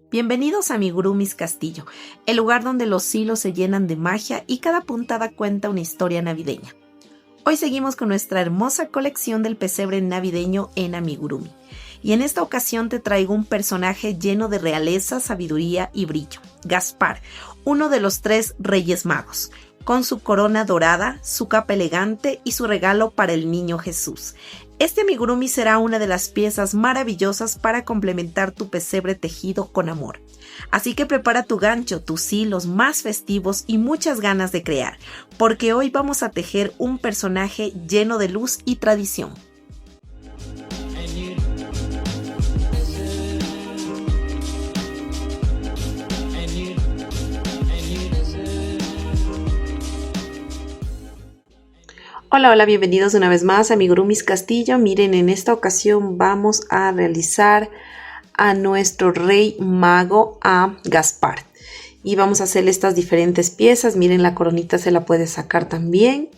Bienvenidos a Amigurumis Castillo, el lugar donde los hilos se llenan de magia y cada puntada cuenta una historia navideña. Hoy seguimos con nuestra hermosa colección del pesebre navideño en Amigurumi. Y en esta ocasión te traigo un personaje lleno de realeza, sabiduría y brillo. Gaspar, uno de los 3 Reyes Magos, con su corona dorada, su capa elegante y su regalo para el niño Jesús. Este amigurumi será una de las piezas maravillosas para complementar tu pesebre tejido con amor. Así que prepara tu gancho, tus hilos más festivos y muchas ganas de crear, porque hoy vamos a tejer un personaje lleno de luz y tradición. Hola, bienvenidos una vez más a Amigurumis Castillo. Miren, en esta ocasión vamos a realizar a nuestro rey mago, a Gaspar. Y vamos a hacerle estas diferentes piezas. Miren, la coronita se la puede sacar también.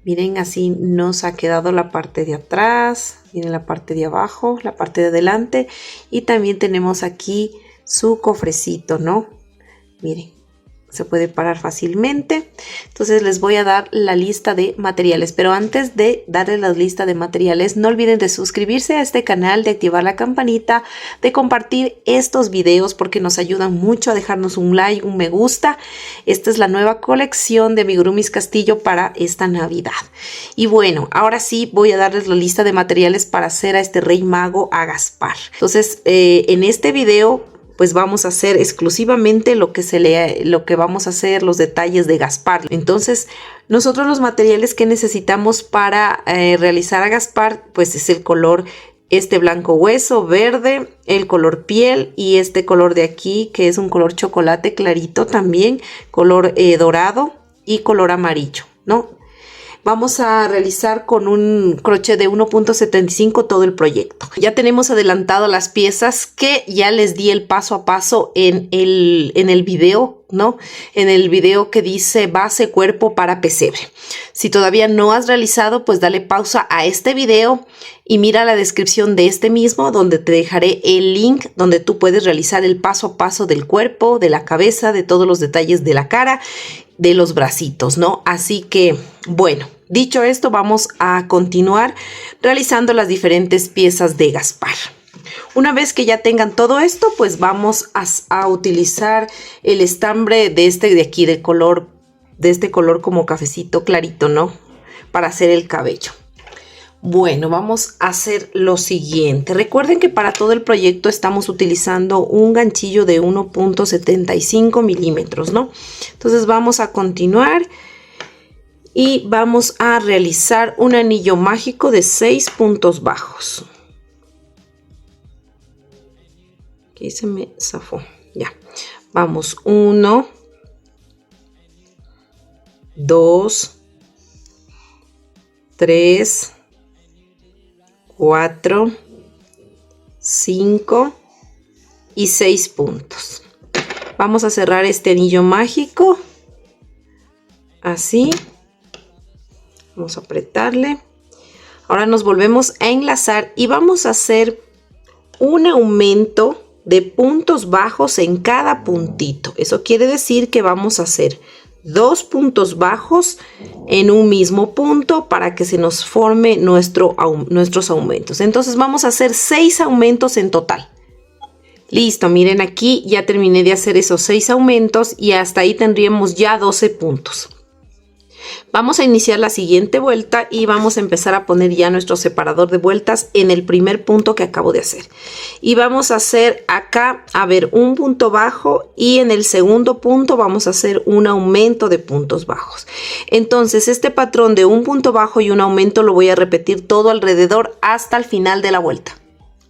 Miren, así nos ha quedado la parte de atrás. Miren la parte de abajo, la parte de adelante. Y también tenemos aquí su cofrecito, ¿no? Miren. Se puede parar fácilmente. Entonces les voy a dar la lista de materiales, pero antes de darles la lista de materiales, no olviden de suscribirse a este canal, de activar la campanita, de compartir estos videos porque nos ayudan mucho a dejarnos un like, un me gusta. Esta es la nueva colección de Amigurumis Castillo para esta Navidad. Y bueno, ahora sí voy a darles la lista de materiales para hacer a este rey mago, a Gaspar. Entonces en este video pues vamos a hacer exclusivamente lo que vamos a hacer, los detalles de Gaspar. Entonces, nosotros los materiales que necesitamos para realizar a Gaspar, pues es el color blanco hueso, verde, el color piel y este color de aquí, que es un color chocolate clarito también, color dorado y color amarillo, ¿no? Vamos a realizar con un crochet de 1.75 todo el proyecto. Ya tenemos adelantado las piezas que ya les di el paso a paso en el video, ¿no? En el video que dice base cuerpo para pesebre. Si todavía no has realizado, pues dale pausa a este video y mira la descripción de este mismo, donde te dejaré el link donde tú puedes realizar el paso a paso del cuerpo, de la cabeza, de todos los detalles de la cara, de los bracitos, ¿no? Así que, bueno, dicho esto, vamos a continuar realizando las diferentes piezas de Gaspar. Una vez que ya tengan todo esto, pues vamos a utilizar el estambre de aquí, de este color como cafecito clarito, ¿no? Para hacer el cabello. Bueno, vamos a hacer lo siguiente. Recuerden que para todo el proyecto estamos utilizando un ganchillo de 1.75 milímetros, ¿no? Entonces vamos a continuar y vamos a realizar un anillo mágico de 6 puntos bajos. Aquí se me zafó. Ya. Vamos 1, 2, 3, 4, 5 y 6 puntos. Vamos a cerrar este anillo mágico así. Vamos a apretarle. Ahora nos volvemos a enlazar y vamos a hacer un aumento de puntos bajos en cada puntito. Eso quiere decir que vamos a hacer 2 puntos bajos en un mismo punto para que se nos forme nuestros aumentos. Entonces vamos a hacer 6 aumentos en total. Listo, miren, aquí ya terminé de hacer esos 6 aumentos y hasta ahí tendríamos ya 12 puntos. Vamos a iniciar la siguiente vuelta y vamos a empezar a poner ya nuestro separador de vueltas en el primer punto que acabo de hacer. Y vamos a hacer acá, a ver, un punto bajo y en el segundo punto vamos a hacer un aumento de puntos bajos. Entonces este patrón de un punto bajo y un aumento lo voy a repetir todo alrededor hasta el final de la vuelta.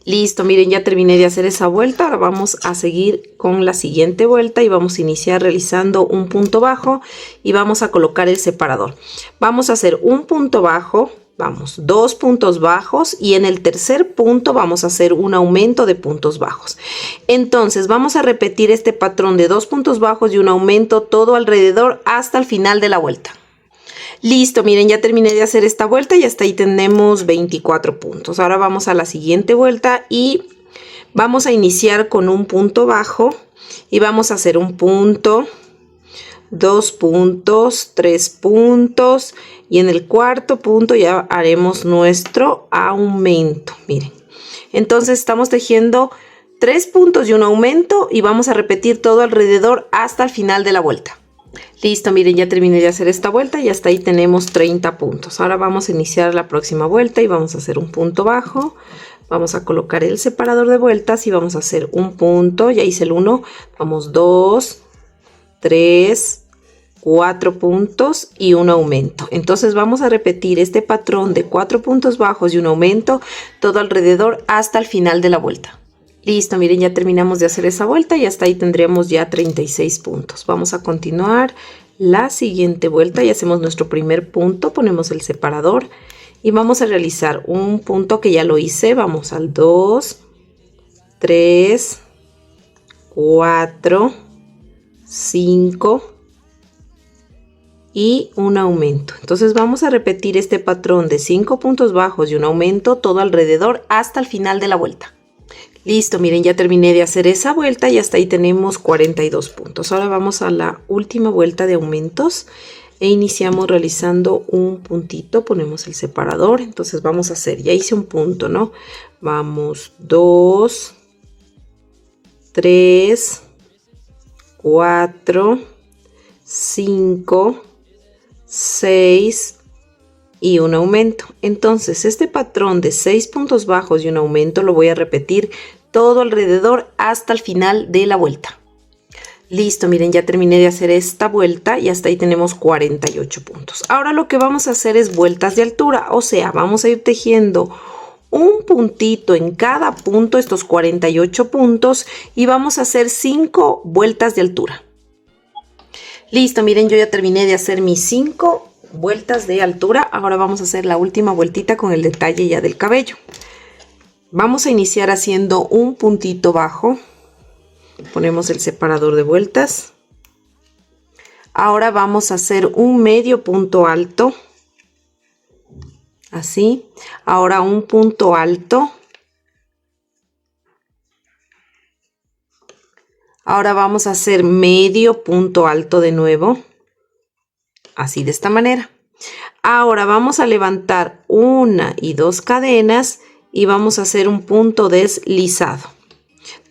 Listo, miren, ya terminé de hacer esa vuelta. Ahora vamos a seguir con la siguiente vuelta y vamos a iniciar realizando un punto bajo y vamos a colocar el separador. Vamos a hacer un punto bajo, vamos, 2 puntos bajos y en el tercer punto vamos a hacer un aumento de puntos bajos. Entonces vamos a repetir este patrón de 2 puntos bajos y un aumento todo alrededor hasta el final de la vuelta. Listo, miren, ya terminé de hacer esta vuelta y hasta ahí tenemos 24 puntos. Ahora vamos a la siguiente vuelta y Vamos a iniciar con un punto bajo y vamos a hacer un punto, 2 puntos, 3 puntos y en el cuarto punto ya haremos nuestro aumento. Miren, entonces estamos tejiendo 3 puntos y un aumento y vamos a repetir todo alrededor hasta el final de la vuelta. Listo, miren, ya terminé de hacer esta vuelta y hasta ahí tenemos 30 puntos. Ahora vamos a iniciar la próxima vuelta y vamos a hacer un punto bajo. Vamos a colocar el separador de vueltas y vamos a hacer un punto. Ya hice el 1. Vamos 2, 3, 4 puntos y un aumento. Entonces vamos a repetir este patrón de 4 puntos bajos y un aumento todo alrededor hasta el final de la vuelta. Listo, miren, ya terminamos de hacer esa vuelta y hasta ahí tendremos ya 36 puntos. Vamos a continuar la siguiente vuelta y hacemos nuestro primer punto. Ponemos el separador y vamos a realizar un punto que ya lo hice. Vamos al 2, 3, 4, 5 y un aumento. Entonces vamos a repetir este patrón de 5 puntos bajos y un aumento todo alrededor hasta el final de la vuelta. Listo, miren, ya terminé de hacer esa vuelta y hasta ahí tenemos 42 puntos. Ahora vamos a la última vuelta de aumentos e iniciamos realizando un puntito. Ponemos el separador, entonces vamos a hacer, ya hice un punto, ¿no? Vamos 2, 3, 4, 5, 6 y un aumento. Entonces este patrón de 6 puntos bajos y un aumento lo voy a repetir todo alrededor hasta el final de la vuelta. Listo, miren, ya terminé de hacer esta vuelta y hasta ahí tenemos 48 puntos. Ahora lo que vamos a hacer es vueltas de altura, o sea, vamos a ir tejiendo un puntito en cada punto, estos 48 puntos, y vamos a hacer 5 vueltas de altura. Listo, miren, yo ya terminé de hacer mis 5 vueltas de altura. Ahora vamos a hacer la última vueltita con el detalle ya del cabello. Vamos a iniciar haciendo un puntito bajo. Ponemos el separador de vueltas. Ahora vamos a hacer un medio punto alto. Así. Ahora un punto alto. Ahora vamos a hacer medio punto alto de nuevo. Así, de esta manera. Ahora vamos a levantar 1 y 2 cadenas y vamos a hacer un punto deslizado.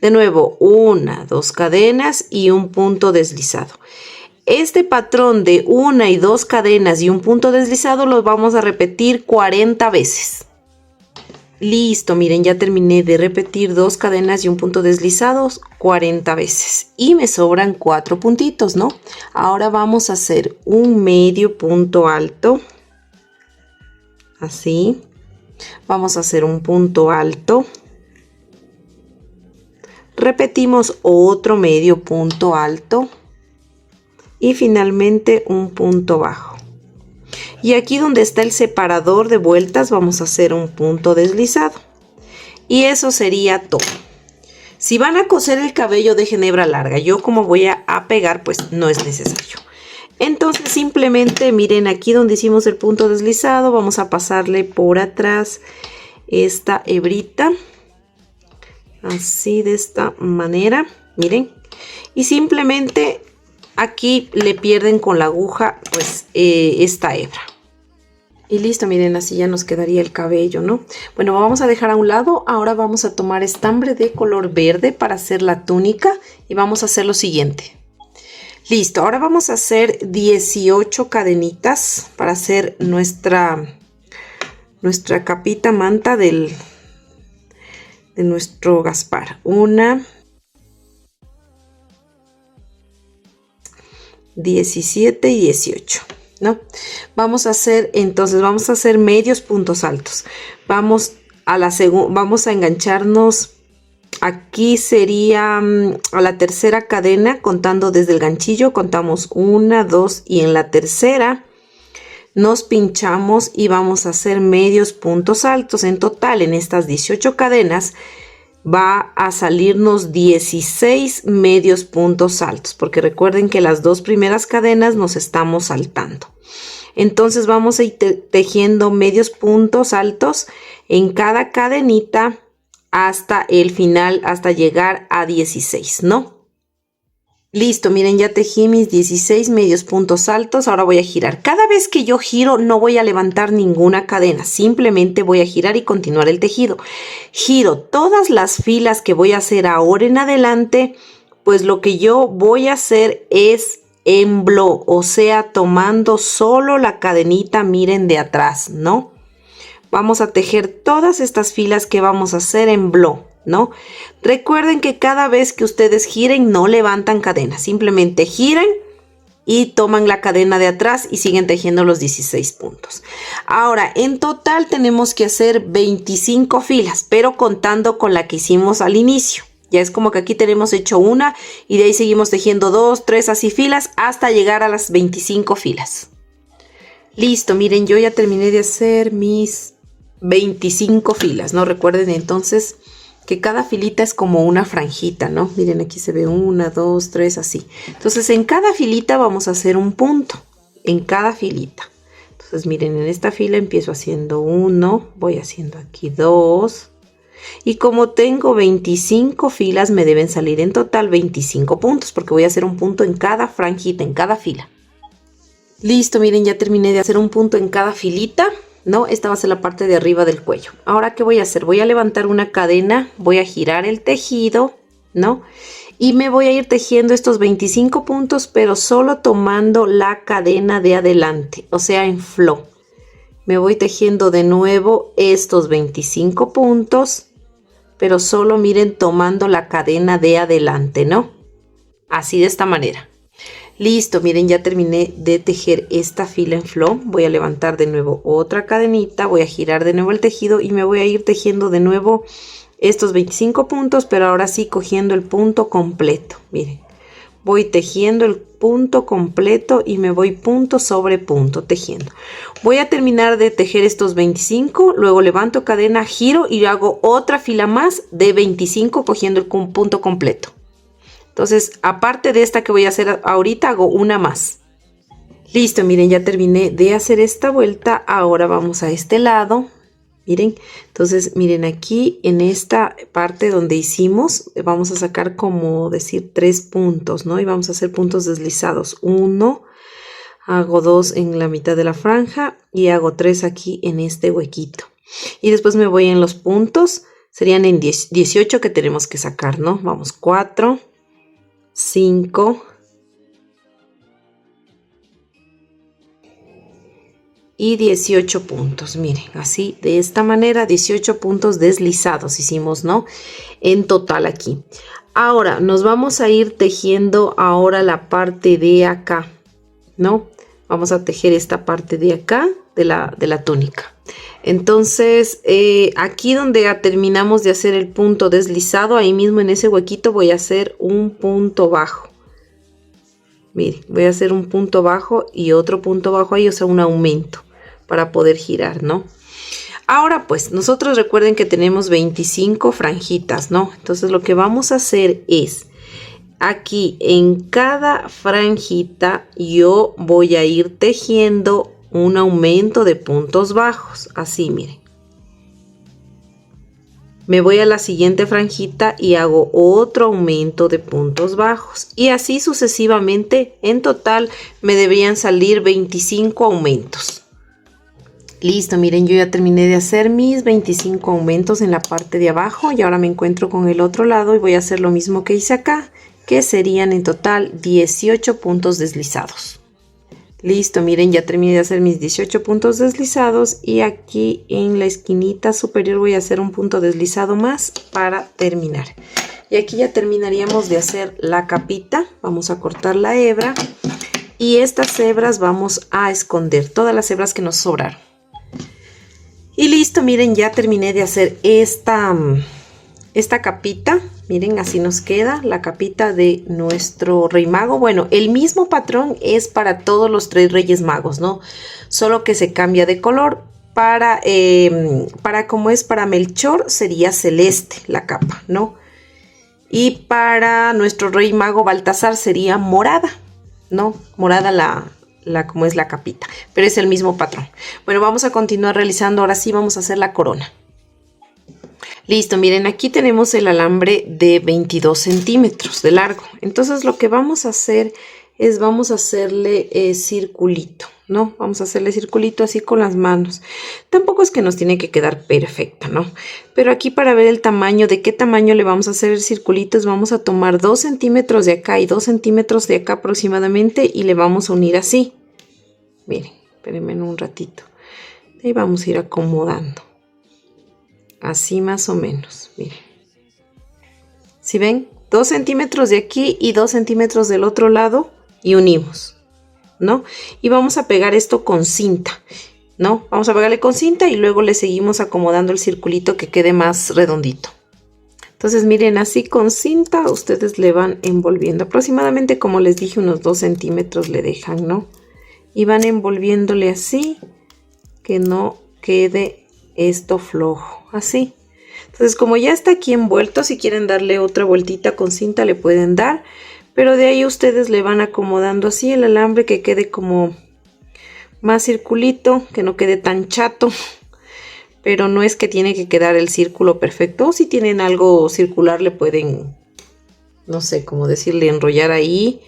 De nuevo, 1, 2 cadenas y un punto deslizado. Este patrón de 1 y 2 cadenas y un punto deslizado lo vamos a repetir 40 veces. Listo, miren, ya terminé de repetir 2 cadenas y un punto deslizados 40 veces. Y me sobran 4 puntitos, ¿no? Ahora vamos a hacer un medio punto alto. Así. Vamos a hacer un punto alto. Repetimos otro medio punto alto. Y finalmente un punto bajo. Y aquí donde está el separador de vueltas vamos a hacer un punto deslizado. Y eso sería todo. Si van a coser el cabello, dejen hebra larga. Yo como voy a pegar, pues no es necesario. Entonces simplemente miren aquí donde hicimos el punto deslizado. Vamos a pasarle por atrás esta hebrita. Así, de esta manera. Miren. Y simplemente aquí le pierden con la aguja pues esta hebra. Y listo, miren, así ya nos quedaría el cabello, ¿no? Bueno, vamos a dejar a un lado. Ahora vamos a tomar estambre de color verde para hacer la túnica. Y vamos a hacer lo siguiente. Listo, ahora vamos a hacer 18 cadenitas para hacer nuestra capita manta de nuestro Gaspar. 1, 17 y 18. ¿No? Vamos a hacer, entonces vamos a hacer medios puntos altos. Vamos a engancharnos, aquí sería a la tercera cadena, contando desde el ganchillo, contamos 1, 2 y en la tercera nos pinchamos y vamos a hacer medios puntos altos. En total, en estas 18 cadenas va a salirnos 16 medios puntos altos, porque recuerden que las 2 primeras cadenas nos estamos saltando. Entonces vamos a ir tejiendo medios puntos altos en cada cadenita hasta el final, hasta llegar a 16, ¿no? Listo, miren, ya tejí mis 16 medios puntos altos. Ahora voy a girar. Cada vez que yo giro no voy a levantar ninguna cadena, simplemente voy a girar y continuar el tejido. Giro todas las filas que voy a hacer ahora en adelante, pues lo que yo voy a hacer es en blow, o sea, tomando solo la cadenita, miren, de atrás, ¿no? Vamos a tejer todas estas filas que vamos a hacer en blow, ¿no? Recuerden que cada vez que ustedes giren no levantan cadena, simplemente giren y toman la cadena de atrás y siguen tejiendo los 16 puntos. Ahora, en total tenemos que hacer 25 filas, pero contando con la que hicimos al inicio. Ya es como que aquí tenemos hecho una y de ahí seguimos tejiendo 2, 3 así filas hasta llegar a las 25 filas. Listo, miren, yo ya terminé de hacer mis 25 filas, ¿no? Recuerden entonces que cada filita es como una franjita, ¿no? Miren, aquí se ve 1, 2, 3, así. Entonces, en cada filita vamos a hacer un punto, en cada filita. Entonces, miren, en esta fila empiezo haciendo 1, voy haciendo aquí 2. Y como tengo 25 filas, me deben salir en total 25 puntos, porque voy a hacer un punto en cada franjita, en cada fila. Listo, miren, ya terminé de hacer un punto en cada filita, ¿no? Esta va a ser la parte de arriba del cuello. Ahora, ¿qué voy a hacer? Voy a levantar una cadena, voy a girar el tejido, ¿no? Y me voy a ir tejiendo estos 25 puntos, pero solo tomando la cadena de adelante, o sea, en flow. Me voy tejiendo de nuevo estos 25 puntos, pero solo, miren, tomando la cadena de adelante, ¿no? Así, de esta manera. Listo, miren, ya terminé de tejer esta fila en flow. Voy a levantar de nuevo otra cadenita, voy a girar de nuevo el tejido y me voy a ir tejiendo de nuevo estos 25 puntos, pero ahora sí cogiendo el punto completo. Miren, voy tejiendo el punto completo y me voy punto sobre punto tejiendo. Voy a terminar de tejer estos 25, luego levanto cadena, giro y hago otra fila más de 25 cogiendo el punto completo. Entonces, aparte de esta que voy a hacer ahorita, hago una más. Listo, miren, ya terminé de hacer esta vuelta. Ahora vamos a este lado. Miren, entonces, miren, aquí en esta parte donde hicimos, vamos a sacar como decir 3 puntos, ¿no? Y vamos a hacer puntos deslizados. 1, hago 2 en la mitad de la franja y hago 3 aquí en este huequito. Y después me voy en los puntos, serían en 18 que tenemos que sacar, ¿no? Vamos, 4, 5 y 18 puntos. Miren, así, de esta manera, 18 puntos deslizados hicimos, ¿no? En total aquí. Ahora nos vamos a ir tejiendo ahora la parte de acá, ¿no? Vamos a tejer esta parte de acá de la túnica. Entonces, aquí donde terminamos de hacer el punto deslizado, ahí mismo en ese huequito voy a hacer un punto bajo. Miren, voy a hacer un punto bajo y otro punto bajo ahí, o sea, un aumento para poder girar, ¿no? Ahora, pues, nosotros recuerden que tenemos 25 franjitas, ¿no? Entonces, lo que vamos a hacer es, aquí en cada franjita, yo voy a ir tejiendo un aumento de puntos bajos, así, miren. Me voy a la siguiente franjita y hago otro aumento de puntos bajos. Y así sucesivamente, en total me deberían salir 25 aumentos. Listo, miren, yo ya terminé de hacer mis 25 aumentos en la parte de abajo. Y ahora me encuentro con el otro lado y voy a hacer lo mismo que hice acá, que serían en total 18 puntos deslizados. Listo, miren, ya terminé de hacer mis 18 puntos deslizados y aquí en la esquinita superior voy a hacer un punto deslizado más para terminar. Y aquí ya terminaríamos de hacer la capita. Vamos a cortar la hebra y estas hebras vamos a esconder, todas las hebras que nos sobraron. Y listo, miren, ya terminé de hacer esta capita. Miren, así nos queda la capita de nuestro Rey Mago. Bueno, el mismo patrón es para todos los 3 Reyes Magos, ¿no? Solo que se cambia de color. Para como es para Melchor sería celeste la capa, ¿no? Y para nuestro Rey Mago Baltasar sería morada, ¿no? Morada como es la capita, pero es el mismo patrón. Bueno, vamos a continuar realizando. Ahora sí vamos a hacer la corona. Listo, miren, aquí tenemos el alambre de 22 centímetros de largo. Entonces lo que vamos a hacer es vamos a hacerle circulito, ¿no? Vamos a hacerle circulito así con las manos. Tampoco es que nos tiene que quedar perfecta, ¿no? Pero aquí para ver el tamaño, de qué tamaño le vamos a hacer el circulito, es vamos a tomar 2 centímetros de acá y 2 centímetros de acá aproximadamente y le vamos a unir así. Miren, espérenme un ratito. Y vamos a ir acomodando. Así más o menos, miren. ¿Sí ven? 2 centímetros de aquí y 2 centímetros del otro lado y unimos, ¿no? Y vamos a pegar esto con cinta, ¿no? Vamos a pegarle con cinta y luego le seguimos acomodando el circulito que quede más redondito. Entonces miren, así con cinta ustedes le van envolviendo. Aproximadamente, como les dije, unos 2 centímetros le dejan, ¿no? Y van envolviéndole así, que no quede esto flojo, así. Entonces, como ya está aquí envuelto, si quieren darle otra vueltita con cinta le pueden dar, pero de ahí ustedes le van acomodando así el alambre que quede como más circulito, que no quede tan chato, pero no es que tiene que quedar el círculo perfecto. O si tienen algo circular le pueden, no sé cómo decirle, enrollar ahí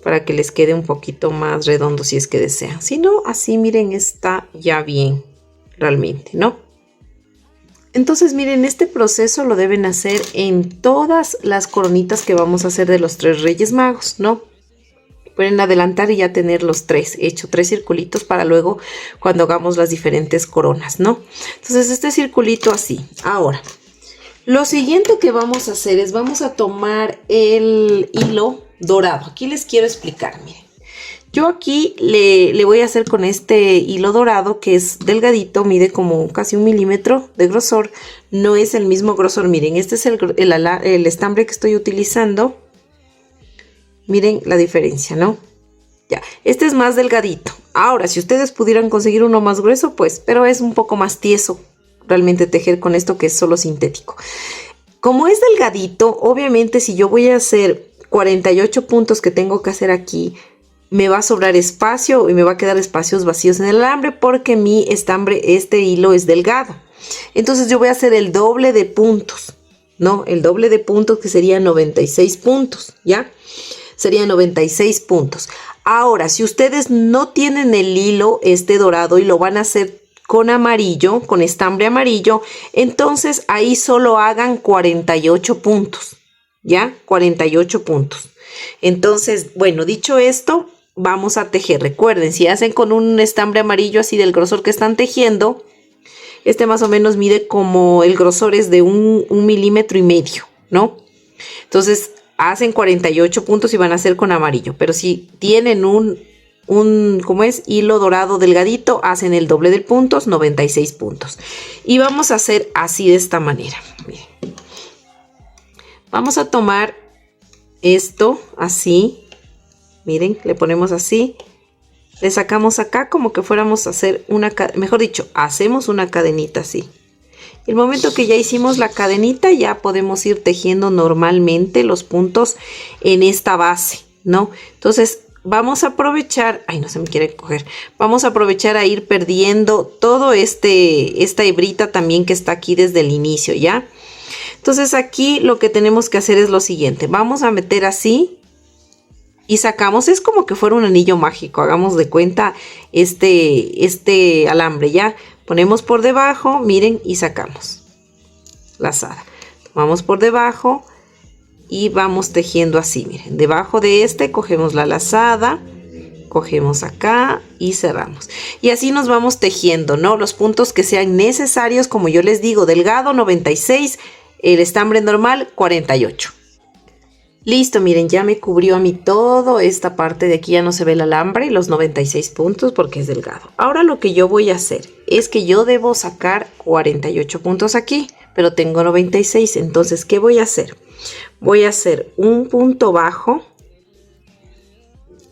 para que les quede un poquito más redondo si es que desean. Si no, así miren, está ya bien. Realmente, ¿no? Entonces miren, este proceso lo deben hacer en todas las coronitas que vamos a hacer de los 3 Reyes Magos, ¿no? Pueden adelantar y ya tener los 3, hecho 3 circulitos para luego cuando hagamos las diferentes coronas, ¿no? Entonces este circulito así. Ahora, lo siguiente que vamos a hacer es vamos a tomar el hilo dorado. Aquí les quiero explicar, miren. Yo aquí le voy a hacer con este hilo dorado que es delgadito, mide como casi 1 milímetro de grosor. No es el mismo grosor, miren, este es el estambre que estoy utilizando. Miren la diferencia, ¿no? Ya, este es más delgadito. Ahora, si ustedes pudieran conseguir uno más grueso, pues, pero es un poco más tieso realmente tejer con esto que es solo sintético. Como es delgadito, obviamente si yo voy a hacer 48 puntos que tengo que hacer aquí, me va a sobrar espacio y me va a quedar espacios vacíos en el alambre porque mi estambre, este hilo es delgado. Entonces yo voy a hacer el doble de puntos, ¿no? El doble de puntos que sería 96 puntos, ¿ya? Serían 96 puntos. Ahora, si ustedes no tienen el hilo este dorado y lo van a hacer con amarillo, con estambre amarillo, entonces ahí solo hagan 48 puntos, ¿ya? 48 puntos. Entonces, bueno, dicho esto, vamos a tejer. Recuerden, si hacen con un estambre amarillo así del grosor que están tejiendo, este más o menos mide como el grosor es de un milímetro y medio, ¿no? Entonces, hacen 48 puntos y van a hacer con amarillo. Pero si tienen ¿cómo es? Hilo dorado delgadito, hacen el doble de puntos, 96 puntos. Y vamos a hacer así de esta manera. Miren. Vamos a tomar esto así. Miren, le ponemos así. Le sacamos acá como que fuéramos a hacer mejor dicho, hacemos una cadenita así. El momento que ya hicimos la cadenita, ya podemos ir tejiendo normalmente los puntos en esta base, ¿no? Entonces, vamos a aprovechar, ay, no se me quiere coger, vamos a aprovechar a ir perdiendo todo esta hebrita también que está aquí desde el inicio, ¿ya? Entonces, aquí lo que tenemos que hacer es lo siguiente, vamos a meter así y sacamos, es como que fuera un anillo mágico, hagamos de cuenta este alambre, ¿ya? Ponemos por debajo, miren, y sacamos lazada. Tomamos por debajo y vamos tejiendo así, miren. Debajo de cogemos la lazada, cogemos acá y cerramos. Y así nos vamos tejiendo, ¿no? Los puntos que sean necesarios, como yo les digo, delgado 96, el estambre normal 48. Listo, miren, ya me cubrió a mí toda esta parte de aquí, ya no se ve el alambre y los 96 puntos porque es delgado. Ahora lo que yo voy a hacer es que yo debo sacar 48 puntos aquí, pero tengo 96, entonces, ¿qué voy a hacer? Voy a hacer un punto bajo,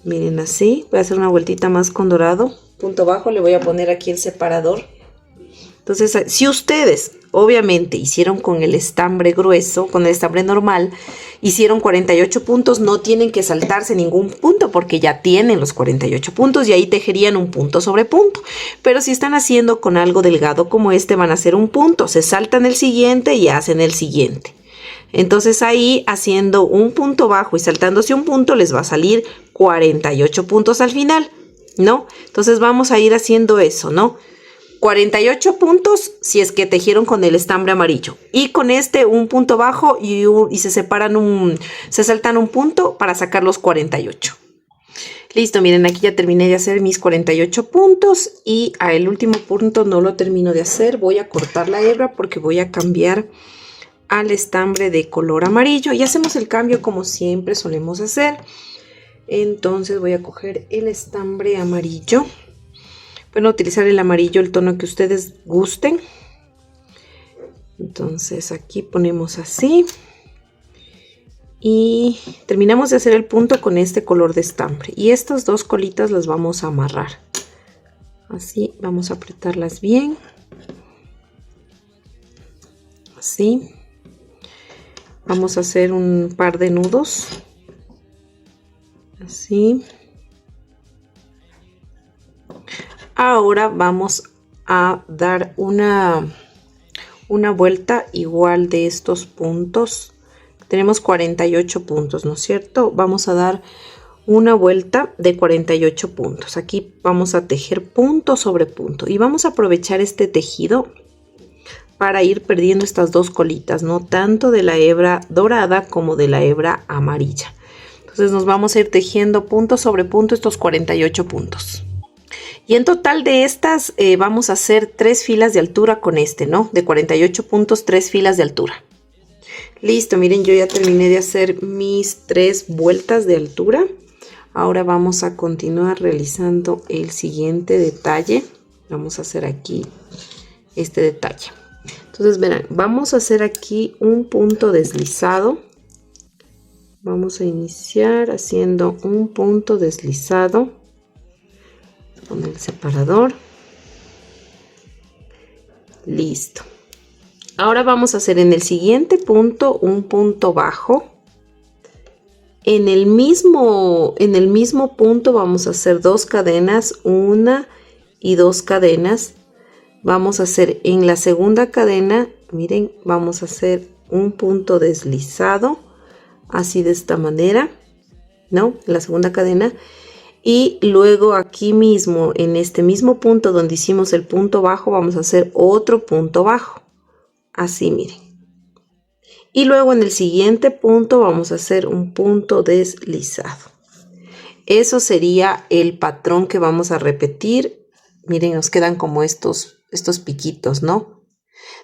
miren así, voy a hacer una vueltita más con dorado, punto bajo, le voy a poner aquí el separador, Entonces, si ustedes obviamente hicieron con el estambre grueso, con el estambre normal, hicieron 48 puntos, no tienen que saltarse ningún punto porque ya tienen los 48 puntos y ahí tejerían un punto sobre punto. Pero si están haciendo con algo delgado como este, van a hacer un punto, se saltan el siguiente y hacen el siguiente. Entonces ahí haciendo un punto bajo y saltándose un punto les va a salir 48 puntos al final, ¿no? Entonces vamos a ir haciendo eso, ¿no? 48 puntos si es que tejieron con el estambre amarillo y con este un punto bajo y se separan se saltan un punto para sacar los 48. Listo, miren, aquí ya terminé de hacer mis 48 puntos y el último punto no lo termino de hacer. Voy a cortar la hebra porque voy a cambiar al estambre de color amarillo y hacemos el cambio como siempre solemos hacer. Entonces voy a coger el estambre amarillo. Pueden utilizar el amarillo, el tono que ustedes gusten. Entonces aquí ponemos así. Y terminamos de hacer el punto con este color de estambre. Y estas dos colitas las vamos a amarrar. Así, vamos a apretarlas bien. Así. Vamos a hacer un par de nudos. Así. Ahora vamos a dar una vuelta igual de estos puntos. Tenemos 48 puntos, ¿no es cierto? Vamos a dar una vuelta de 48 puntos. Aquí vamos a tejer punto sobre punto y vamos a aprovechar este tejido para ir perdiendo estas dos colitas, ¿no? Tanto de la hebra dorada como de la hebra amarilla. Entonces nos vamos a ir tejiendo punto sobre punto estos 48 puntos. Y en total de estas vamos a hacer 3 filas de altura con este, ¿no? De 48 puntos, 3 filas de altura. Listo, miren, yo ya terminé de hacer mis 3 vueltas de altura. Ahora vamos a continuar realizando el siguiente detalle. Vamos a hacer aquí este detalle. Entonces, verán, vamos a hacer aquí un punto deslizado. Vamos a iniciar haciendo un punto deslizado con el separador. Listo. Ahora vamos a hacer en el siguiente punto un punto bajo. En el mismo punto vamos a hacer 2 cadenas, 1 y 2 cadenas. Vamos a hacer en la segunda cadena, miren, vamos a hacer un punto deslizado, así de esta manera, ¿no? En la segunda cadena. Y luego aquí mismo, en este mismo punto donde hicimos el punto bajo, vamos a hacer otro punto bajo. Así, miren. Y luego en el siguiente punto vamos a hacer un punto deslizado. Eso sería el patrón que vamos a repetir. Miren, nos quedan como estos piquitos, ¿no?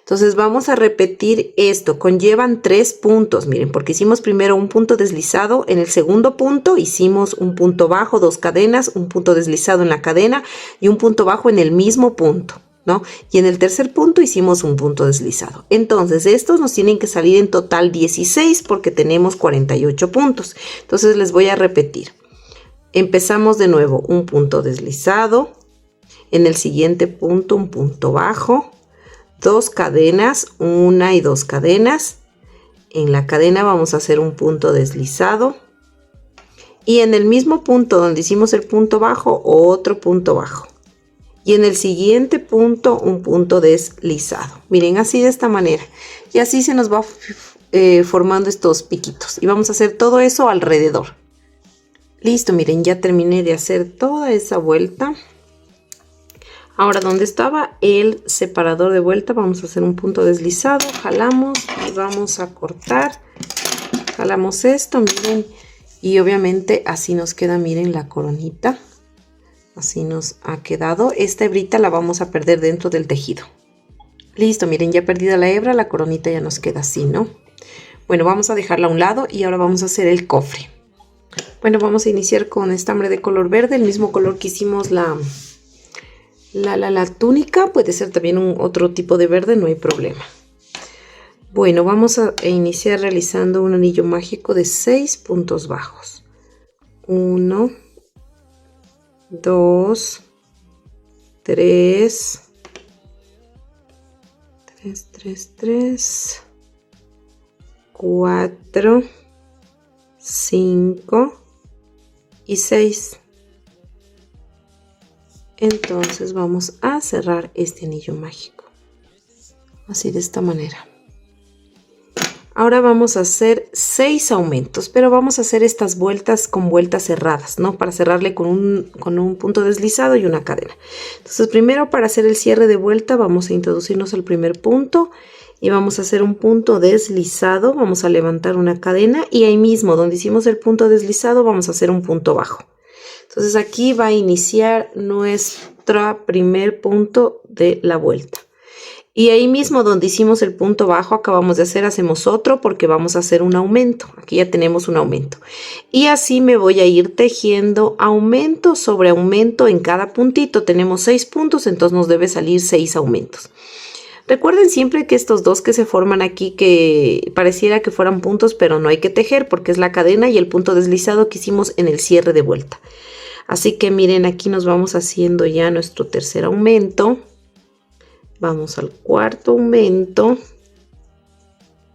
Entonces vamos a repetir esto. Conllevan 3 puntos, miren, porque hicimos primero un punto deslizado. En el segundo punto hicimos un punto bajo, 2 cadenas, un punto deslizado en la cadena y un punto bajo en el mismo punto, ¿no? Y en el tercer punto hicimos un punto deslizado. Entonces estos nos tienen que salir en total 16 porque tenemos 48 puntos. Entonces les voy a repetir. Empezamos de nuevo, un punto deslizado. En el siguiente punto un punto bajo. 2 cadenas, 1 y 2 cadenas. En la cadena vamos a hacer un punto deslizado. Y en el mismo punto donde hicimos el punto bajo, otro punto bajo. Y en el siguiente punto, un punto deslizado. Miren, así de esta manera. Y así se nos va formando estos piquitos. Y vamos a hacer todo eso alrededor. Listo, miren, ya terminé de hacer toda esa vuelta. Ahora, donde estaba el separador de vuelta, vamos a hacer un punto deslizado. Jalamos y vamos a cortar. Jalamos esto, miren. Y obviamente así nos queda, miren, la coronita. Así nos ha quedado. Esta hebrita la vamos a perder dentro del tejido. Listo, miren, ya perdida la hebra, la coronita ya nos queda así, ¿no? Bueno, vamos a dejarla a un lado y ahora vamos a hacer el cofre. Bueno, vamos a iniciar con estambre de color verde, el mismo color que hicimos la túnica. Puede ser también otro tipo de verde, no hay problema. Bueno, vamos a iniciar realizando un anillo mágico de 6 puntos bajos. 1, 2, 3, 3, 3, 3, 4, 5 y 6. Entonces vamos a cerrar este anillo mágico, así de esta manera. Ahora vamos a hacer 6 aumentos, pero vamos a hacer estas vueltas con vueltas cerradas, ¿no? Para cerrarle con un punto deslizado y una cadena. Entonces primero, para hacer el cierre de vuelta, vamos a introducirnos al primer punto y vamos a hacer un punto deslizado. Vamos a levantar una cadena y ahí mismo donde hicimos el punto deslizado vamos a hacer un punto bajo. Entonces aquí va a iniciar nuestro primer punto de la vuelta. Y ahí mismo donde hicimos el punto bajo acabamos de hacer, hacemos otro porque vamos a hacer un aumento. Aquí ya tenemos un aumento. Y así me voy a ir tejiendo aumento sobre aumento en cada puntito. Tenemos 6 puntos, entonces nos debe salir 6 aumentos. Recuerden siempre que estos dos que se forman aquí, que pareciera que fueran puntos, pero no hay que tejer porque es la cadena y el punto deslizado que hicimos en el cierre de vuelta. Así que miren, aquí nos vamos haciendo ya nuestro tercer aumento. Vamos al cuarto aumento.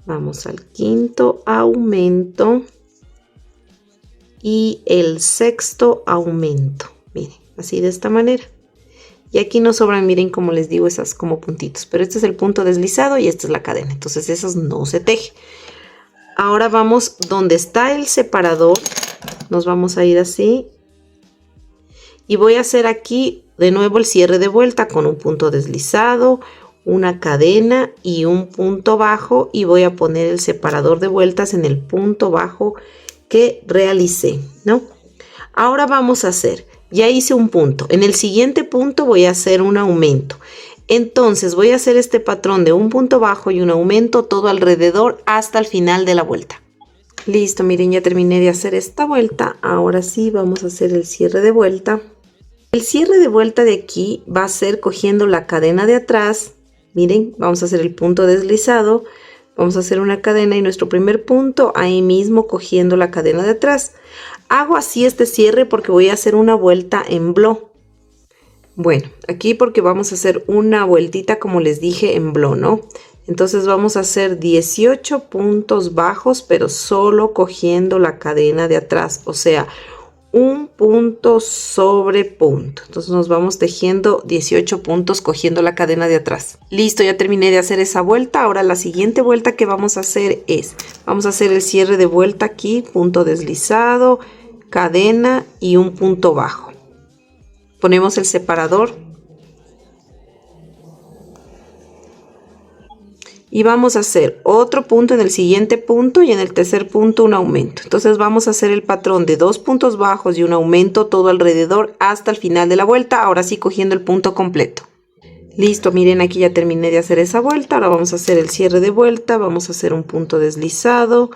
Vamos al quinto aumento. Y el sexto aumento. Miren, así de esta manera. Y aquí nos sobran, miren, como les digo, esas como puntitos. Pero este es el punto deslizado y esta es la cadena. Entonces esos no se teje. Ahora vamos donde está el separador. Nos vamos a ir así. Y voy a hacer aquí de nuevo el cierre de vuelta con un punto deslizado, una cadena y un punto bajo. Y voy a poner el separador de vueltas en el punto bajo que realicé, ¿no? Ahora vamos a hacer, ya hice un punto. En el siguiente punto voy a hacer un aumento. Entonces voy a hacer este patrón de un punto bajo y un aumento todo alrededor hasta el final de la vuelta. Listo, miren, ya terminé de hacer esta vuelta. Ahora sí vamos a hacer el cierre de vuelta. El cierre de vuelta de aquí va a ser cogiendo la cadena de atrás. Miren, vamos a hacer el punto deslizado. Vamos a hacer una cadena y nuestro primer punto ahí mismo cogiendo la cadena de atrás. Hago así este cierre porque voy a hacer una vuelta en blo. Bueno, aquí porque vamos a hacer una vueltita como les dije en blo, ¿no? Entonces vamos a hacer 18 puntos bajos, pero solo cogiendo la cadena de atrás, o sea, un punto sobre punto. Entonces nos vamos tejiendo 18 puntos cogiendo la cadena de atrás. Listo, ya terminé de hacer esa vuelta. Ahora la siguiente vuelta que vamos a hacer es, vamos a hacer el cierre de vuelta aquí, punto deslizado, cadena y un punto bajo. Ponemos el separador. Y vamos a hacer otro punto en el siguiente punto y en el tercer punto un aumento. Entonces vamos a hacer el patrón de 2 puntos bajos y un aumento todo alrededor hasta el final de la vuelta. Ahora sí cogiendo el punto completo. Listo, miren, aquí ya terminé de hacer esa vuelta. Ahora vamos a hacer el cierre de vuelta. Vamos a hacer un punto deslizado,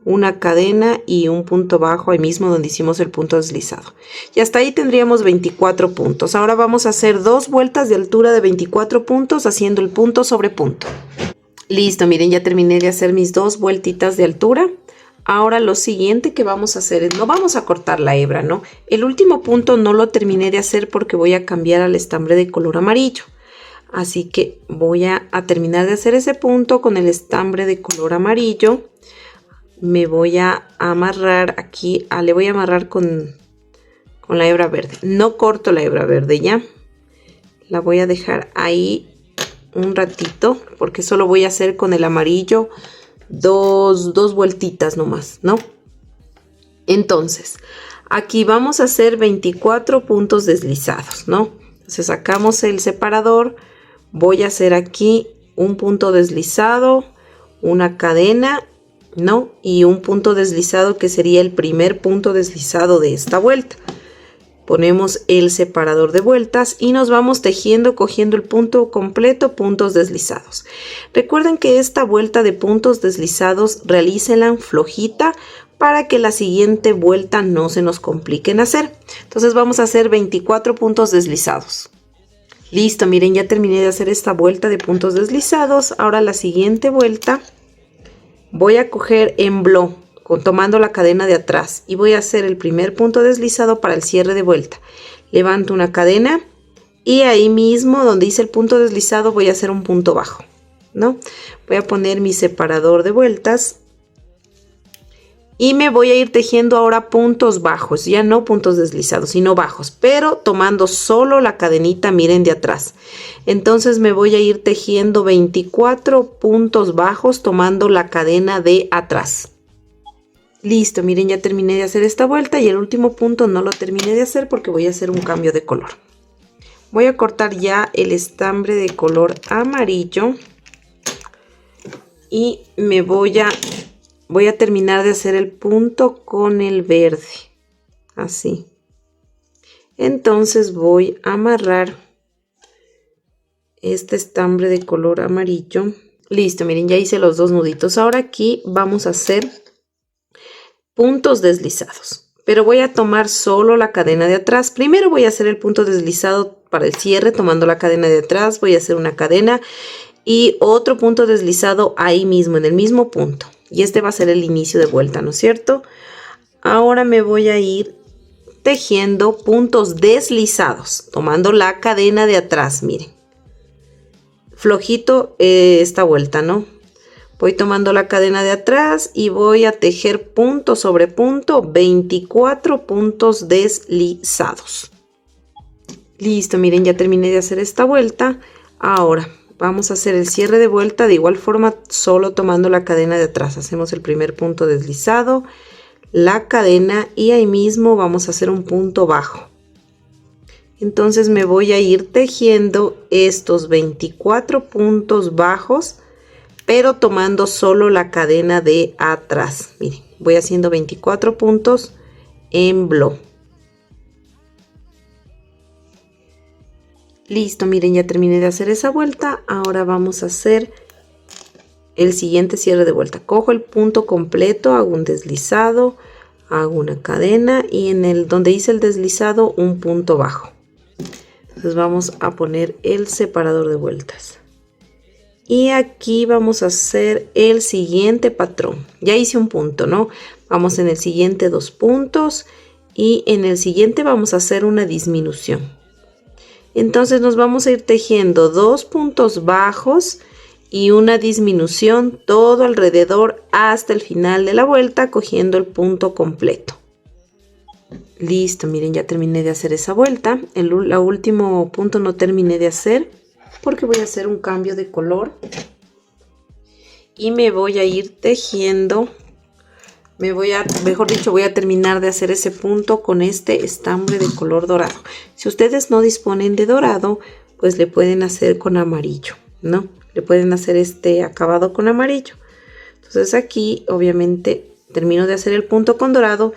una cadena y un punto bajo ahí mismo donde hicimos el punto deslizado. Y hasta ahí tendríamos 24 puntos. Ahora vamos a hacer 2 vueltas de altura de 24 puntos haciendo el punto sobre punto. Listo, miren, ya terminé de hacer mis 2 vueltitas de altura. Ahora lo siguiente que vamos a hacer es, no vamos a cortar la hebra, ¿no? El último punto no lo terminé de hacer porque voy a cambiar al estambre de color amarillo. Así que voy a terminar de hacer ese punto con el estambre de color amarillo. Me voy a amarrar aquí, le voy a amarrar con la hebra verde. No corto la hebra verde ya. La voy a dejar ahí un ratito porque solo voy a hacer con el amarillo dos vueltitas nomás, ¿no? Entonces aquí vamos a hacer 24 puntos deslizados, ¿no? Entonces sacamos el separador, voy a hacer aquí un punto deslizado, una cadena, ¿no? Y un punto deslizado que sería el primer punto deslizado de esta vuelta. Ponemos el separador de vueltas y nos vamos tejiendo cogiendo el punto completo, puntos deslizados. Recuerden que esta vuelta de puntos deslizados realícenla flojita para que la siguiente vuelta no se nos complique en hacer. Entonces vamos a hacer 24 puntos deslizados. Listo, miren, ya terminé de hacer esta vuelta de puntos deslizados. Ahora la siguiente vuelta voy a coger en blo, tomando la cadena de atrás, y voy a hacer el primer punto deslizado para el cierre de vuelta. Levanto una cadena y ahí mismo donde hice el punto deslizado voy a hacer un punto bajo. ¿no? Voy a poner mi separador de vueltas y me voy a ir tejiendo ahora puntos bajos, ya no puntos deslizados, sino bajos, pero tomando solo la cadenita, miren, de atrás. Entonces me voy a ir tejiendo 24 puntos bajos tomando la cadena de atrás. Listo, miren, ya terminé de hacer esta vuelta y el último punto no lo terminé de hacer porque voy a hacer un cambio de color. Voy a cortar ya el estambre de color amarillo y me voy a terminar de hacer el punto con el verde, así. Entonces voy a amarrar este estambre de color amarillo. Listo, miren, ya hice los dos nuditos. Ahora aquí vamos a hacer puntos deslizados, pero voy a tomar solo la cadena de atrás. Primero voy a hacer el punto deslizado para el cierre tomando la cadena de atrás. Voy a hacer una cadena y otro punto deslizado ahí mismo, en el mismo punto. Y este va a ser el inicio de vuelta, ¿no es cierto? Ahora me voy a ir tejiendo puntos deslizados, tomando la cadena de atrás, miren. Flojito esta vuelta, ¿no? Voy tomando la cadena de atrás y voy a tejer punto sobre punto, 24 puntos deslizados. Listo, miren, ya terminé de hacer esta vuelta. Ahora vamos a hacer el cierre de vuelta de igual forma, solo tomando la cadena de atrás. Hacemos el primer punto deslizado, la cadena y ahí mismo vamos a hacer un punto bajo. Entonces me voy a ir tejiendo estos 24 puntos bajos, pero tomando solo la cadena de atrás. Miren, voy haciendo 24 puntos en bloc. Listo, miren, ya terminé de hacer esa vuelta. Ahora vamos a hacer el siguiente cierre de vuelta. Cojo el punto completo, hago un deslizado, hago una cadena y en el donde hice el deslizado un punto bajo. Entonces vamos a poner el separador de vueltas. Y aquí vamos a hacer el siguiente patrón. Ya hice un punto, ¿no? Vamos en el siguiente 2 puntos y en el siguiente vamos a hacer una disminución. Entonces nos vamos a ir tejiendo 2 puntos bajos y una disminución todo alrededor hasta el final de la vuelta, cogiendo el punto completo. Listo, miren, ya terminé de hacer esa vuelta. El último punto no terminé de hacer porque voy a hacer un cambio de color y me voy a ir tejiendo. Mejor dicho, voy a terminar de hacer ese punto con este estambre de color dorado. Si ustedes no disponen de dorado, pues le pueden hacer con amarillo, ¿no? Le pueden hacer este acabado con amarillo. Entonces aquí, obviamente, termino de hacer el punto con dorado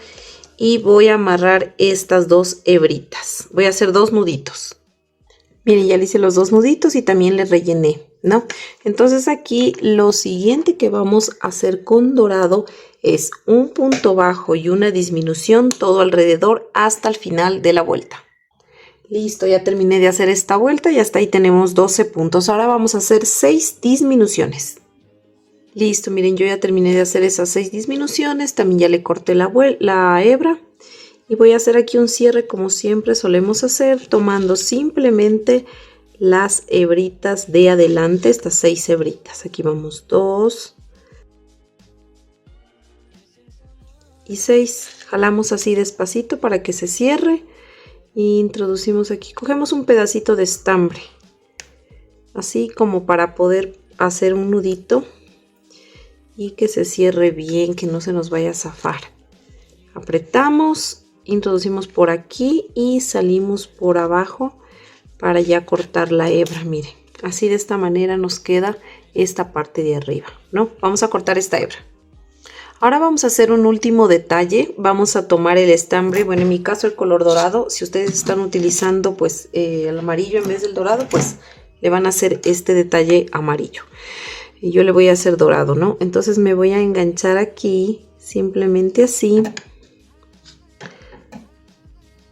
y voy a amarrar estas 2 hebritas. Voy a hacer 2 nuditos. Miren, ya le hice los 2 nuditos y también le rellené, ¿no? Entonces aquí lo siguiente que vamos a hacer con dorado es un punto bajo y una disminución todo alrededor hasta el final de la vuelta. Listo, ya terminé de hacer esta vuelta y hasta ahí tenemos 12 puntos. Ahora vamos a hacer 6 disminuciones. Listo, miren, yo ya terminé de hacer esas 6 disminuciones. También ya le corté la hebra. Y voy a hacer aquí un cierre como siempre solemos hacer, tomando simplemente las hebritas de adelante, estas 6 hebritas. Aquí vamos 2 y 6. Jalamos así despacito para que se cierre. Y introducimos aquí, cogemos un pedacito de estambre, así como para poder hacer un nudito y que se cierre bien, que no se nos vaya a zafar. Apretamos, introducimos por aquí y salimos por abajo para ya cortar la hebra. Miren, así de esta manera nos queda esta parte de arriba, ¿no? Vamos a cortar esta hebra. Ahora vamos a hacer un último detalle. Vamos a tomar el estambre, bueno, en mi caso el color dorado. Si ustedes están utilizando pues el amarillo en vez del dorado, pues le van a hacer este detalle amarillo. Y yo le voy a hacer dorado, ¿no? Entonces me voy a enganchar aquí, simplemente así.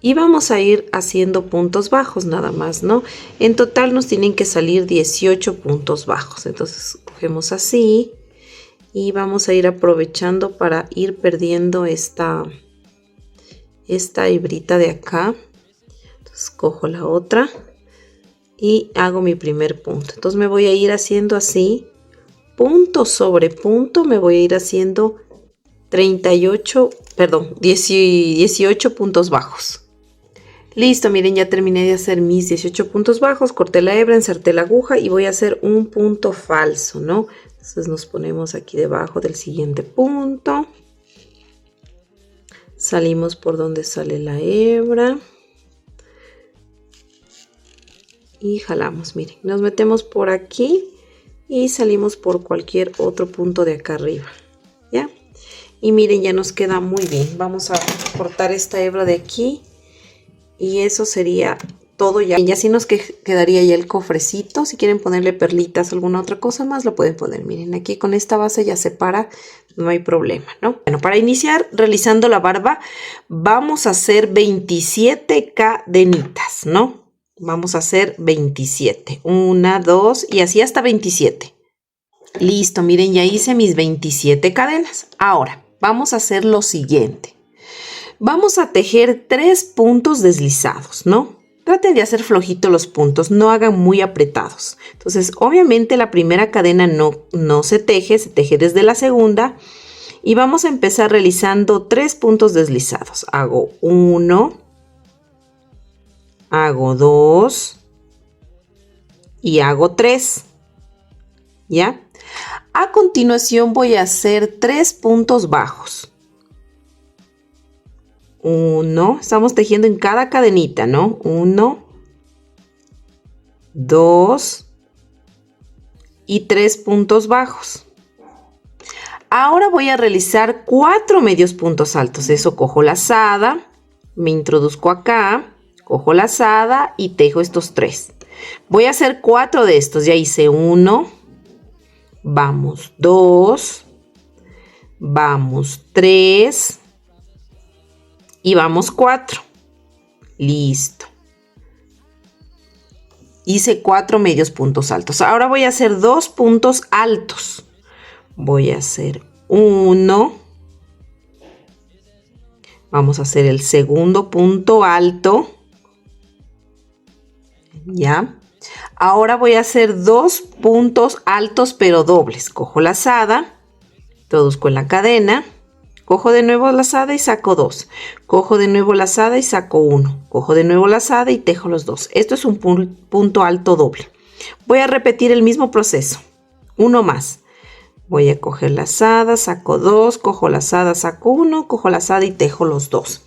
Y vamos a ir haciendo puntos bajos nada más, ¿no? En total nos tienen que salir 18 puntos bajos. Entonces cogemos así. Y vamos a ir aprovechando para ir perdiendo esta hebrita de acá. Entonces cojo la otra y hago mi primer punto. Entonces me voy a ir haciendo así punto sobre punto me voy a ir haciendo 18 puntos bajos. Listo, miren, ya terminé de hacer mis 18 puntos bajos, corté la hebra, inserté la aguja y voy a hacer un punto falso, ¿no? Entonces nos ponemos aquí debajo del siguiente punto. Salimos por donde sale la hebra. Y jalamos, miren, nos metemos por aquí y salimos por cualquier otro punto de acá arriba, ¿ya? Y miren, ya nos queda muy bien. Vamos a cortar esta hebra de aquí. Y eso sería todo ya. Y así nos quedaría ya el cofrecito. Si quieren ponerle perlitas o alguna otra cosa más, lo pueden poner. Miren, aquí con esta base ya se para, no hay problema, ¿no? Bueno, para iniciar realizando la barba, vamos a hacer 27 cadenitas, ¿no? Vamos a hacer 27. 1, 2 y así hasta 27. Listo, miren, ya hice mis 27 cadenas. Ahora, vamos a hacer lo siguiente. Vamos a tejer 3 puntos deslizados, ¿no? Traten de hacer flojitos los puntos, no hagan muy apretados. Entonces, obviamente la primera cadena no se teje desde la segunda. Y vamos a empezar realizando 3 puntos deslizados. Hago 1, hago 2 y hago 3. ¿Ya? A continuación voy a hacer 3 puntos bajos. 1, estamos tejiendo en cada cadenita, ¿no? 1, 2 y 3 puntos bajos. Ahora voy a realizar 4 medios puntos altos. Eso, cojo lazada, me introduzco acá, cojo lazada y tejo estos 3. Voy a hacer 4 de estos. Ya hice 1, vamos 2, vamos 3 y vamos 4. Listo. Hice 4 medios puntos altos. Ahora voy a hacer 2 puntos altos. Voy a hacer 1. Vamos a hacer el segundo punto alto. Ya. Ahora voy a hacer 2 puntos altos pero dobles. Cojo lazada, introduzco en la cadena. Cojo de nuevo lazada y saco 2. Cojo de nuevo lazada y saco 1. Cojo de nuevo lazada y tejo los 2. Esto es un punto alto doble. Voy a repetir el mismo proceso. Uno más. Voy a coger lazada, saco 2, cojo lazada, saco 1, cojo lazada y tejo los 2.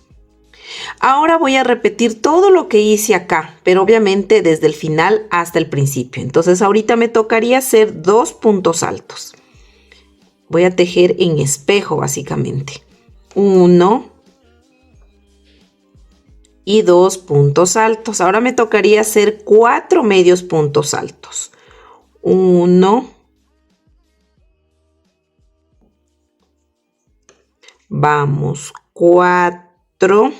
Ahora voy a repetir todo lo que hice acá, pero obviamente desde el final hasta el principio. Entonces ahorita me tocaría hacer 2 puntos altos. Voy a tejer en espejo básicamente. 1 y 2 puntos altos. Ahora me tocaría hacer 4 medios puntos altos. 1, vamos 4.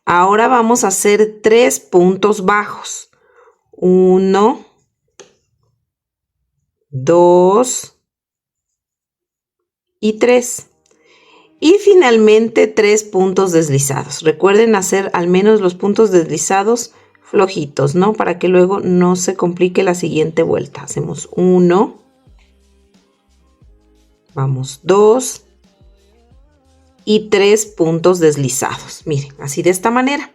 Ahora vamos a hacer 3 puntos bajos. 1, 2 y 3. Y finalmente 3 puntos deslizados. Recuerden hacer al menos los puntos deslizados flojitos, ¿no? Para que luego no se complique la siguiente vuelta. Hacemos 1, vamos 2 y 3 puntos deslizados. Miren, así de esta manera.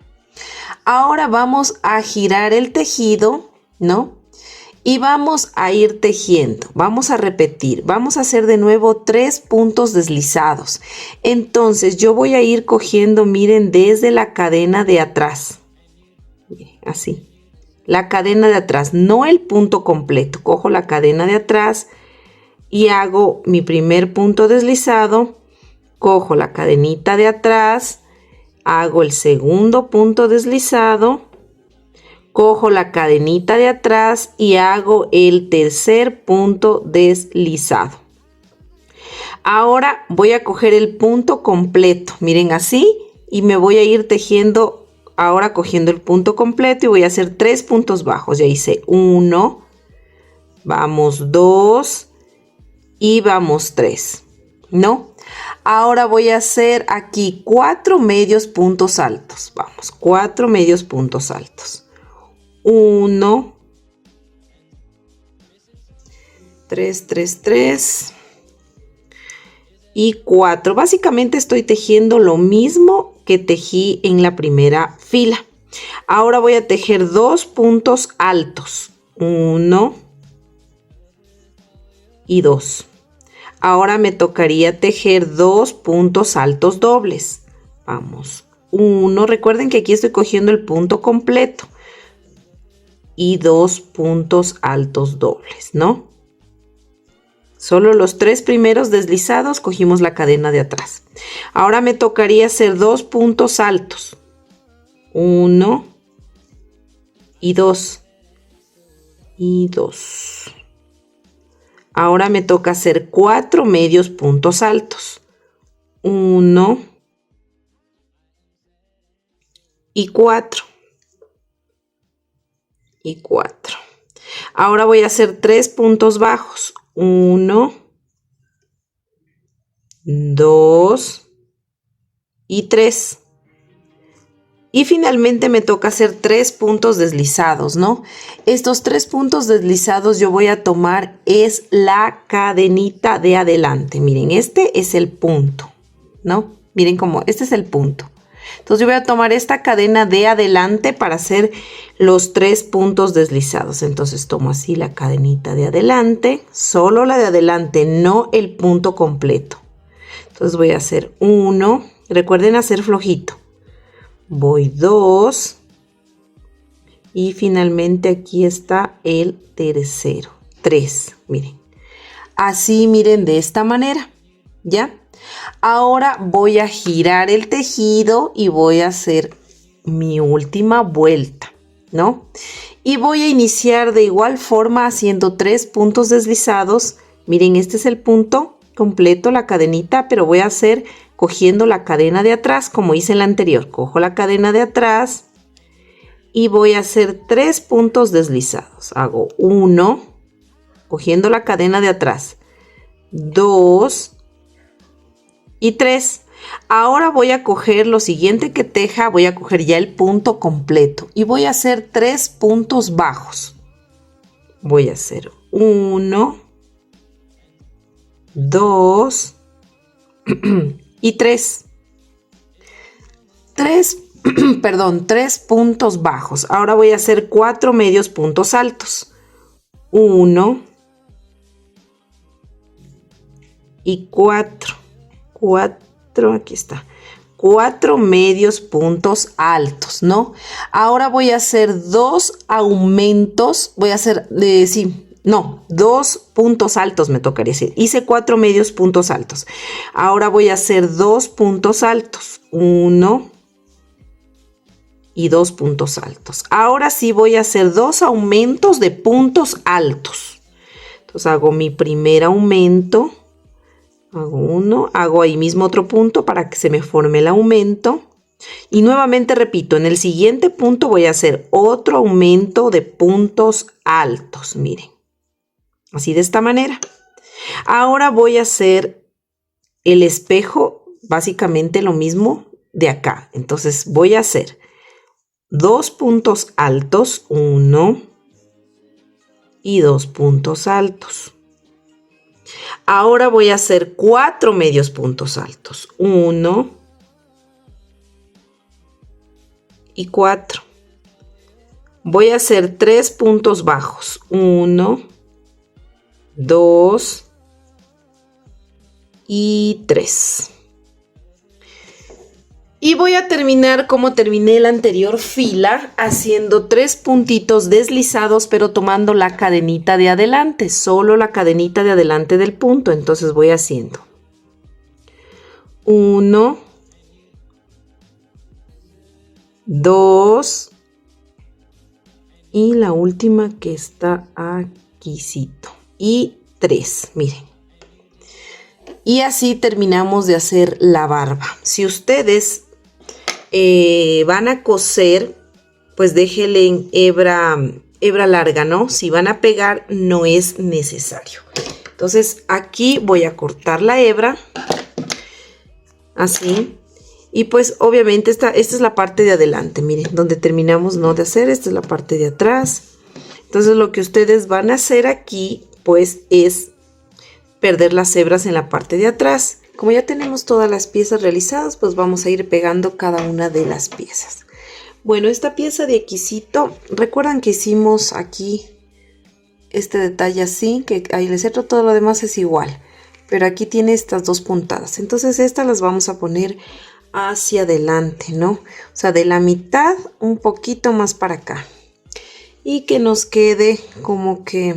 Ahora vamos a girar el tejido, ¿no? Y vamos a ir tejiendo, vamos a repetir, vamos a hacer de nuevo 3 puntos deslizados. Entonces yo voy a ir cogiendo, miren, desde la cadena de atrás. Miren, así. La cadena de atrás, no el punto completo. Cojo la cadena de atrás y hago mi primer punto deslizado. Cojo la cadenita de atrás, hago el segundo punto deslizado. Cojo la cadenita de atrás y hago el tercer punto deslizado. Ahora voy a coger el punto completo, miren así, y me voy a ir tejiendo, ahora cogiendo el punto completo y voy a hacer 3 puntos bajos. Ya hice 1, vamos 2 y vamos 3, ¿no? Ahora voy a hacer aquí 4 medios puntos altos. Vamos, 4 medios puntos altos. 1, 3, 3, 3 y 4. Básicamente estoy tejiendo lo mismo que tejí en la primera fila. Ahora voy a tejer 2 puntos altos, 1 y 2. Ahora me tocaría tejer 2 puntos altos dobles. Vamos, 1, recuerden que aquí estoy cogiendo el punto completo, y 2 puntos altos dobles, ¿no? Solo los 3 primeros deslizados cogimos la cadena de atrás. Ahora me tocaría hacer 2 puntos altos, 1 y 2 y 2. Ahora me toca hacer 4 medios puntos altos, 1 y 4 y 4. Ahora voy a hacer 3 puntos bajos, 1, 2 y 3. Y finalmente me toca hacer 3 puntos deslizados, ¿no? Estos 3 puntos deslizados yo voy a tomar es la cadenita de adelante. Miren, este es el punto, ¿no? Miren cómo, este es el punto. Entonces yo voy a tomar esta cadena de adelante para hacer los 3 puntos deslizados. Entonces tomo así la cadenita de adelante, solo la de adelante, no el punto completo. Entonces voy a hacer 1, recuerden hacer flojito. Voy 2 y finalmente aquí está el tercero, 3, miren. Así, miren, de esta manera, ¿ya? Ahora voy a girar el tejido y voy a hacer mi última vuelta, ¿no? Y voy a iniciar de igual forma haciendo 3 puntos deslizados. Miren, este es el punto completo, la cadenita, pero voy a hacer cogiendo la cadena de atrás como hice en la anterior. Cojo la cadena de atrás y voy a hacer 3 puntos deslizados. Hago 1, cogiendo la cadena de atrás, 2 y 3. Ahora voy a coger lo siguiente que teja, voy a coger ya el punto completo y voy a hacer 3 puntos bajos. Voy a hacer 1, 2 y 3. 3 puntos bajos. Ahora voy a hacer 4 medios puntos altos. 1 y 4. 4, aquí está. 4 medios puntos altos, ¿no? Ahora voy a hacer 2 aumentos. Voy a hacer, 2 puntos altos me tocaría decir. Hice 4 medios puntos altos. Ahora voy a hacer 2 puntos altos. 1 y 2 puntos altos. Ahora sí voy a hacer 2 aumentos de puntos altos. Entonces hago mi primer aumento. Hago 1, hago ahí mismo otro punto para que se me forme el aumento. Y nuevamente repito, en el siguiente punto voy a hacer otro aumento de puntos altos. Miren, así de esta manera. Ahora voy a hacer el espejo, básicamente lo mismo de acá. Entonces voy a hacer 2 puntos altos, 1 y 2 puntos altos. Ahora voy a hacer 4 medios puntos altos, 1 y 4. Voy a hacer 3 puntos bajos, 1, 2 y 3. Y voy a terminar como terminé la anterior fila, haciendo 3 puntitos deslizados, pero tomando la cadenita de adelante, solo la cadenita de adelante del punto. Entonces voy haciendo 1, 2 y la última que está aquícito y 3, miren. Y así terminamos de hacer la barba. Si ustedes van a coser, pues déjenle en hebra larga, ¿no? Si van a pegar, no es necesario. Entonces aquí voy a cortar la hebra, así. Y pues obviamente esta es la parte de adelante, miren, donde terminamos no de hacer, esta es la parte de atrás. Entonces lo que ustedes van a hacer aquí, pues es perder las hebras en la parte de atrás. Como ya tenemos todas las piezas realizadas, pues vamos a ir pegando cada una de las piezas. Bueno, esta pieza de aquícito, recuerdan que hicimos aquí este detalle así, que ahí el centro, todo lo demás es igual, pero aquí tiene estas dos puntadas. Entonces estas las vamos a poner hacia adelante, ¿no? O sea, de la mitad un poquito más para acá. Y que nos quede como que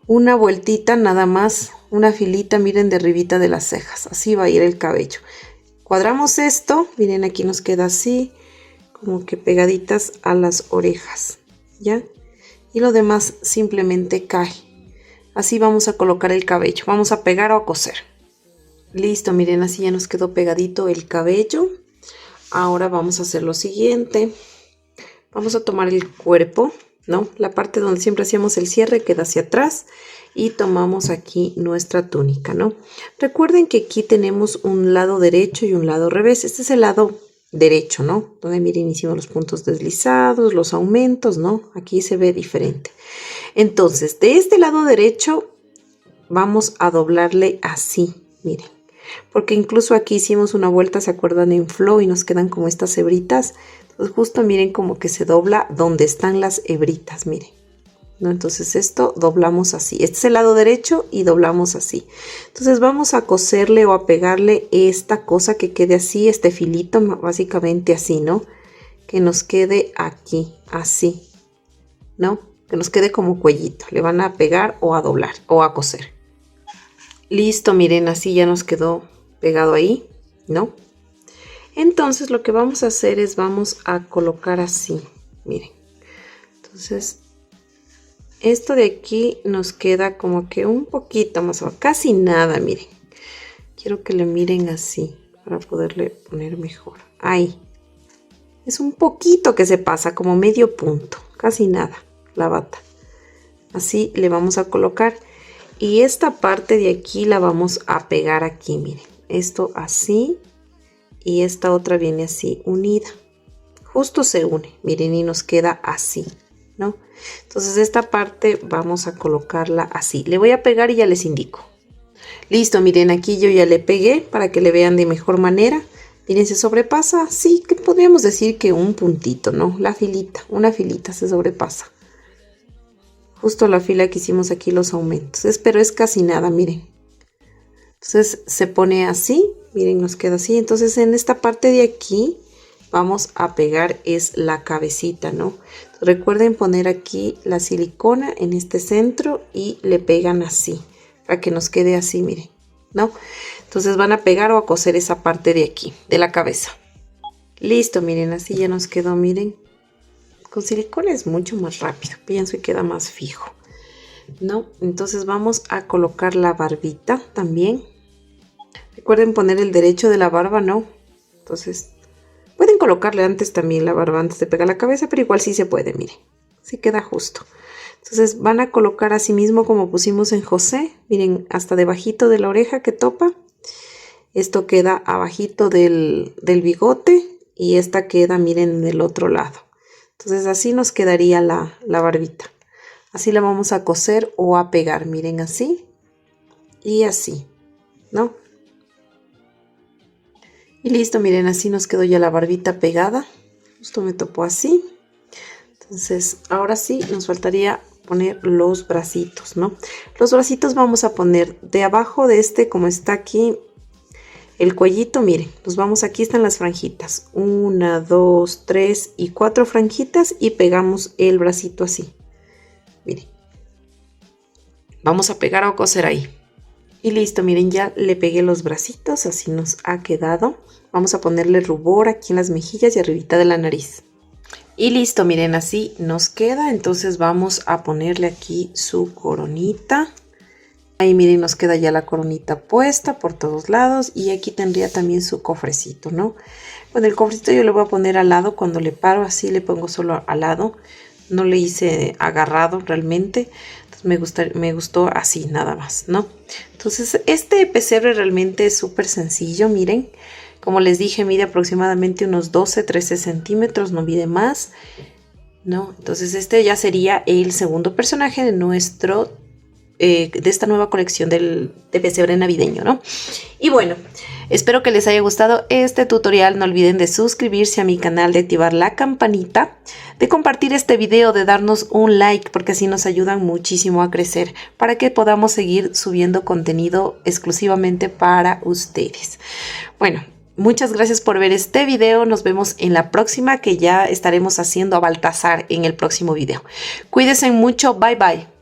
una vueltita nada más, una filita, miren, de arribita de las cejas. Así va a ir el cabello. Cuadramos esto, miren, aquí nos queda así, como que pegaditas a las orejas, ¿ya? Y lo demás simplemente cae. Así vamos a colocar el cabello. Vamos a pegar o a coser. Listo, miren, así ya nos quedó pegadito el cabello. Ahora vamos a hacer lo siguiente. Vamos a tomar el cuerpo, ¿no? La parte donde siempre hacíamos el cierre queda hacia atrás y tomamos aquí nuestra túnica, ¿no? Recuerden que aquí tenemos un lado derecho y un lado revés. Este es el lado derecho, ¿no? Donde miren, hicimos los puntos deslizados, los aumentos, ¿no? Aquí se ve diferente. Entonces, de este lado derecho vamos a doblarle así, miren. Porque incluso aquí hicimos una vuelta, ¿se acuerdan? En flow y nos quedan como estas hebritas. Entonces justo miren como que se dobla donde están las hebritas, miren, ¿no? Entonces esto doblamos así. Este es el lado derecho y doblamos así. Entonces vamos a coserle o a pegarle esta cosa que quede así, este filito, básicamente así, ¿no? Que nos quede aquí, así, ¿no? Que nos quede como cuellito. Le van a pegar o a doblar o a coser. Listo, miren, así ya nos quedó pegado ahí, ¿no? Entonces lo que vamos a hacer es vamos a colocar así, miren. Entonces esto de aquí nos queda como que un poquito más abajo, casi nada, miren. Quiero que le miren así para poderle poner mejor. Ahí. Es un poquito que se pasa, como medio punto, casi nada, la bata. Así le vamos a colocar. Y esta parte de aquí la vamos a pegar aquí, miren. Esto así. Y esta otra viene así, unida. Justo se une, miren, y nos queda así, ¿no? Entonces esta parte vamos a colocarla así. Le voy a pegar y ya les indico. Listo, miren, aquí yo ya le pegué para que le vean de mejor manera. Miren, se sobrepasa, sí, que podríamos decir que un puntito, ¿no? La filita, una filita se sobrepasa. Justo la fila que hicimos aquí los aumentos. Pero es casi nada, miren. Entonces se pone así. Miren, nos queda así. Entonces en esta parte de aquí vamos a pegar es la cabecita, ¿no? Entonces, recuerden poner aquí la silicona en este centro y le pegan así para que nos quede así, miren, ¿no? Entonces van a pegar o a coser esa parte de aquí, de la cabeza. Listo, miren, así ya nos quedó, miren. Con silicona es mucho más rápido, pienso, y queda más fijo, ¿no? Entonces vamos a colocar la barbita también. Recuerden poner el derecho de la barba, ¿no? Entonces, pueden colocarle antes también la barba antes de pegar la cabeza, pero igual sí se puede, miren. Sí queda justo. Entonces van a colocar así mismo como pusimos en José. Miren, hasta debajito de la oreja que topa. Esto queda abajito del bigote y esta queda, miren, en el otro lado. Entonces así nos quedaría la barbita. Así la vamos a coser o a pegar, miren, así y así, ¿no? Y listo, miren, así nos quedó ya la barbita pegada. Justo me topó así. Entonces, ahora sí nos faltaría poner los bracitos, ¿no? Los bracitos vamos a poner de abajo de este, como está aquí el cuellito, miren, nos vamos, aquí están las franjitas. 1, 2, 3 y 4 franjitas y pegamos el bracito así. Miren. Vamos a pegar o coser ahí. Y listo, miren, ya le pegué los bracitos, así nos ha quedado. Vamos a ponerle rubor aquí en las mejillas y arribita de la nariz. Y listo, miren, así nos queda. Entonces vamos a ponerle aquí su coronita. Ahí miren, nos queda ya la coronita puesta por todos lados. Y aquí tendría también su cofrecito, ¿no? Bueno, el cofrecito yo le voy a poner al lado cuando le paro. Así le pongo solo al lado. No le hice agarrado realmente. Me gustó así nada más, ¿no? Entonces este pesebre realmente es súper sencillo, miren. Como les dije, mide aproximadamente unos 12-13 centímetros, no mide más, ¿no? Entonces este ya sería el segundo personaje de nuestro de esta nueva colección de pesebre navideño, ¿no? Y bueno, espero que les haya gustado este tutorial. No olviden de suscribirse a mi canal, de activar la campanita, de compartir este video, de darnos un like, porque así nos ayudan muchísimo a crecer, para que podamos seguir subiendo contenido exclusivamente para ustedes. Bueno, muchas gracias por ver este video. Nos vemos en la próxima, que ya estaremos haciendo a Baltasar en el próximo video. Cuídense mucho. Bye bye.